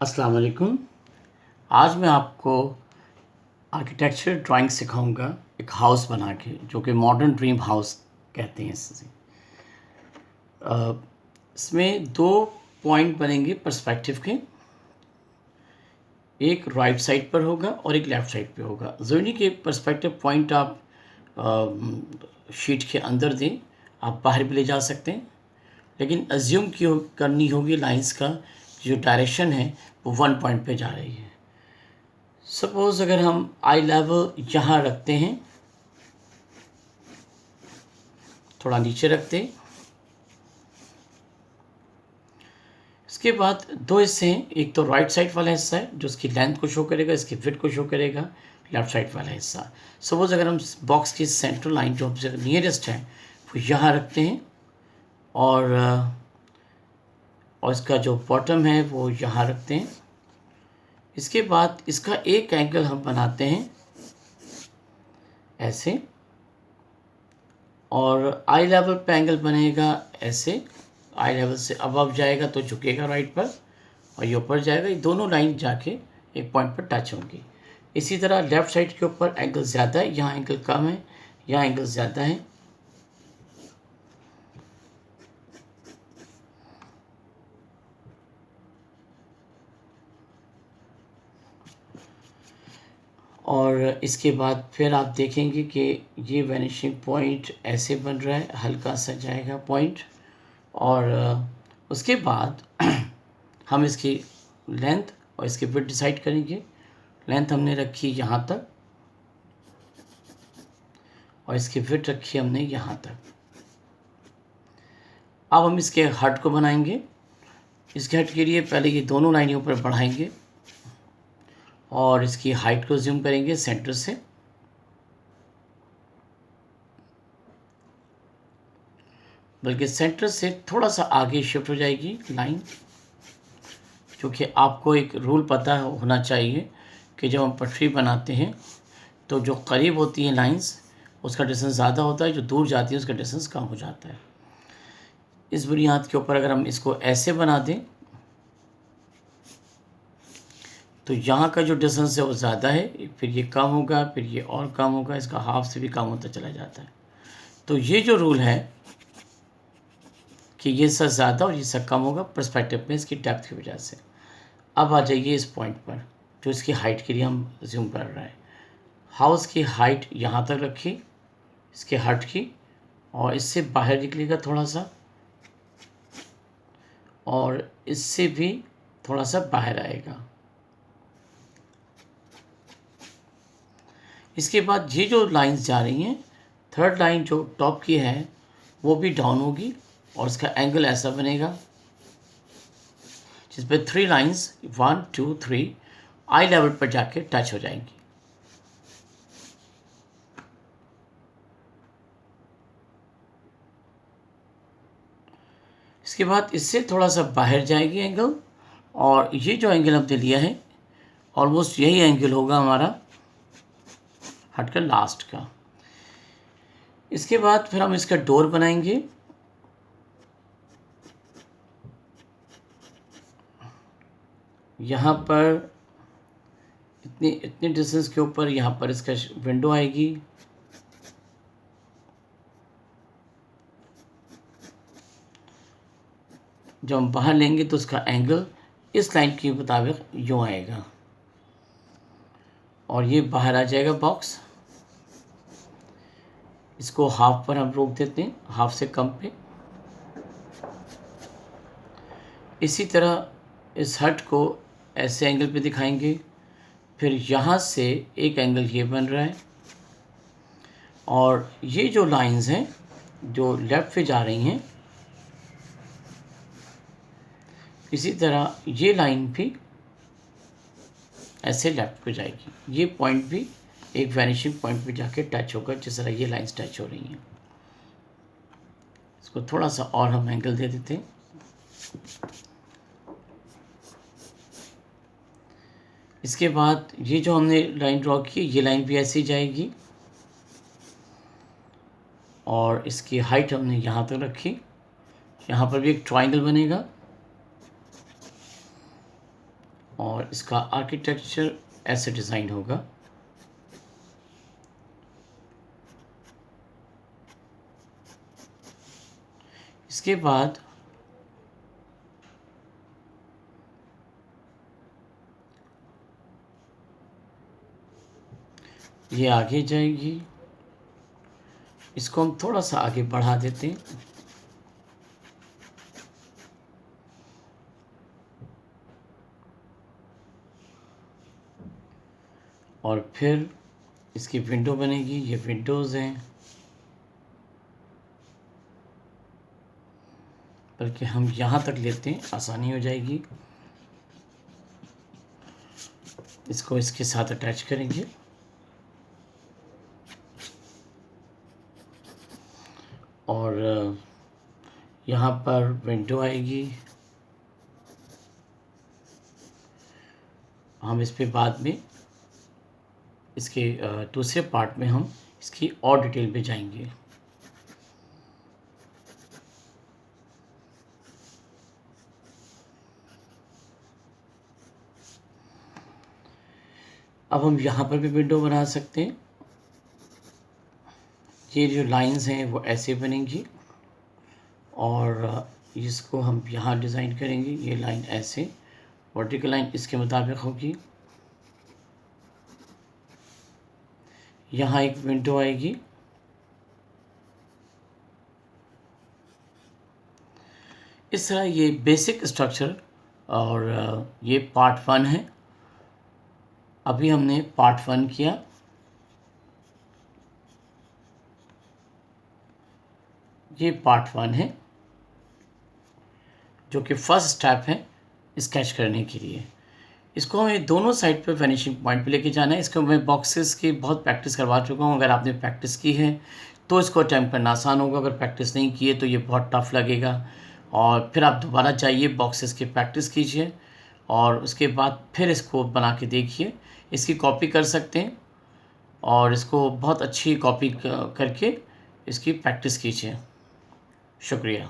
अस्सलाम वालेकुम। आज मैं आपको आर्किटेक्चर ड्राइंग सिखाऊंगा एक हाउस बना के, जो कि मॉडर्न ड्रीम हाउस कहते हैं इसे। इसमें दो पॉइंट बनेंगे पर्सपेक्टिव के, एक राइट साइड पर होगा और एक लेफ़्ट साइड पे होगा। ज़रूरी के पर्सपेक्टिव पॉइंट आप शीट के अंदर दें, आप बाहर भी ले जा सकते हैं, लेकिन अज्यूम करनी होगी लाइंस का जो डायरेक्शन है वो वन पॉइंट पे जा रही है। सपोज़ अगर हम आई लेवल यहाँ रखते हैं, थोड़ा नीचे रखते हैं, इसके बाद दो हिस्से हैं, एक तो राइट साइड वाला हिस्सा है जो उसकी लेंथ को शो करेगा, इसकी विड्थ को शो करेगा, लेफ्ट साइड वाला हिस्सा। सपोज़ अगर हम बॉक्स की सेंट्रल लाइन जो हमसे नियरेस्ट है वो यहाँ रखते हैं और इसका जो बॉटम है वो यहाँ रखते हैं। इसके बाद इसका एक एंगल हम बनाते हैं ऐसे, और आई लेवल पे एंगल बनेगा ऐसे, आई लेवल से अबव जाएगा तो झुकेगा राइट पर, और ये ऊपर जाएगा, ये दोनों लाइन जाके एक पॉइंट पर टच होंगी। इसी तरह लेफ़्ट साइड के ऊपर एंगल ज़्यादा है, यहाँ एंगल कम है, यहाँ एंगल ज़्यादा है। और इसके बाद फिर आप देखेंगे कि ये वैनिशिंग पॉइंट ऐसे बन रहा है, हल्का सा जाएगा पॉइंट, और उसके बाद हम इसकी लेंथ और इसकी विड्थ डिसाइड करेंगे। लेंथ हमने रखी यहाँ तक और इसकी विड्थ रखी हमने यहाँ तक। अब हम इसके हट को बनाएंगे। इसके हट के लिए पहले ये दोनों लाइनें ऊपर बढ़ाएंगे और इसकी हाइट को ज़ूम करेंगे सेंटर से, बल्कि सेंटर से थोड़ा सा आगे शिफ्ट हो जाएगी लाइन, क्योंकि आपको एक रूल पता होना चाहिए कि जब हम पटरी बनाते हैं तो जो करीब होती हैं लाइंस उसका डिस्टेंस ज़्यादा होता है, जो दूर जाती है उसका डिस्टेंस कम हो जाता है। इस बुनियाद के ऊपर अगर हम इसको ऐसे बना दें तो यहाँ का जो डिस्टेंस है वो ज़्यादा है, फिर ये कम होगा, फिर ये और कम होगा, इसका हाफ से भी कम होता चला जाता है। तो ये जो रूल है कि ये सब ज़्यादा और ये सब कम होगा पर्सपेक्टिव में इसकी डेप्थ की वजह से। अब आ जाइए इस पॉइंट पर जो इसकी हाइट के लिए हम जूम कर रहे हैं। हाउस की हाइट यहाँ तक रखी, इसके हट की, और इससे बाहर निकलेगा थोड़ा सा, और इससे भी थोड़ा सा बाहर आएगा। इसके बाद ये जो लाइंस जा रही हैं, थर्ड लाइन जो टॉप की है वो भी डाउन होगी और इसका एंगल ऐसा बनेगा जिस पे थ्री लाइंस 1 2 3 आई लेवल पर जाके टच हो जाएंगी। इसके बाद इससे थोड़ा सा बाहर जाएगी एंगल, और ये जो एंगल हमने लिया है ऑलमोस्ट यही एंगल होगा हमारा हट का लास्ट का। इसके बाद फिर हम इसका डोर बनाएंगे। यहाँ पर इतनी डिस्टेंस के ऊपर यहाँ पर इसका विंडो आएगी, जब हम बाहर लेंगे तो उसका एंगल इस लाइन के मुताबिक यूँ आएगा और ये बाहर आ जाएगा बॉक्स। इसको हाफ पर हम रोक देते हैं, हाफ से कम पे। इसी तरह इस हट को ऐसे एंगल पे दिखाएंगे, फिर यहाँ से एक एंगल ये बन रहा है, और ये जो लाइंस हैं जो लेफ़्ट पे जा रही हैं, इसी तरह ये लाइन भी ऐसे लेफ़्ट पे जाएगी। ये पॉइंट भी एक वैनिशिंग पॉइंट पे जाके टच होगा जिस तरह ये लाइंस टच हो रही हैं। इसको थोड़ा सा और हम एंगल दे देते हैं। इसके बाद ये जो हमने लाइन ड्रॉ की ये लाइन भी ऐसे ही जाएगी, और इसकी हाइट हमने यहाँ तक रखी। यहाँ पर भी एक ट्रायंगल बनेगा, और इसका आर्किटेक्चर ऐसे डिज़ाइन होगा। इसके बाद ये आगे जाएगी, इसको हम थोड़ा सा आगे बढ़ा देते हैं और फिर इसकी विंडो बनेगी। ये विंडोज़ हैं, बल्कि हम यहाँ तक लेते हैं, आसानी हो जाएगी। इसको इसके साथ अटैच करेंगे और यहाँ पर विंडो आएगी। हम इस पे बाद में इसके दूसरे पार्ट में हम इसकी और डिटेल पे जाएंगे। अब हम यहाँ पर भी विंडो बना सकते हैं। ये जो लाइंस हैं वो ऐसे बनेंगी और इसको हम यहाँ डिज़ाइन करेंगे। ये लाइन ऐसे वर्टिकल लाइन इसके मुताबिक होगी। यहाँ एक विंडो आएगी। इस तरह ये बेसिक स्ट्रक्चर और ये पार्ट 1 है। अभी हमने पार्ट 1 किया। ये पार्ट 1 है जो कि फर्स्ट स्टेप है स्केच करने के लिए। इसको हमें दोनों साइड पे फिनिशिंग पॉइंट पे लेके जाना है। इसको मैं बॉक्सेस की बहुत प्रैक्टिस करवा चुका हूँ। अगर आपने प्रैक्टिस की है तो इसको अटैम्प्ट करना आसान होगा। अगर प्रैक्टिस नहीं की है तो ये बहुत टफ लगेगा और फिर आप दोबारा जाइए, बॉक्सेस की प्रैक्टिस कीजिए और उसके बाद फिर इसको बना के देखिए। इसकी कॉपी कर सकते हैं और इसको बहुत अच्छी कॉपी करके इसकी प्रैक्टिस कीजिए। शुक्रिया।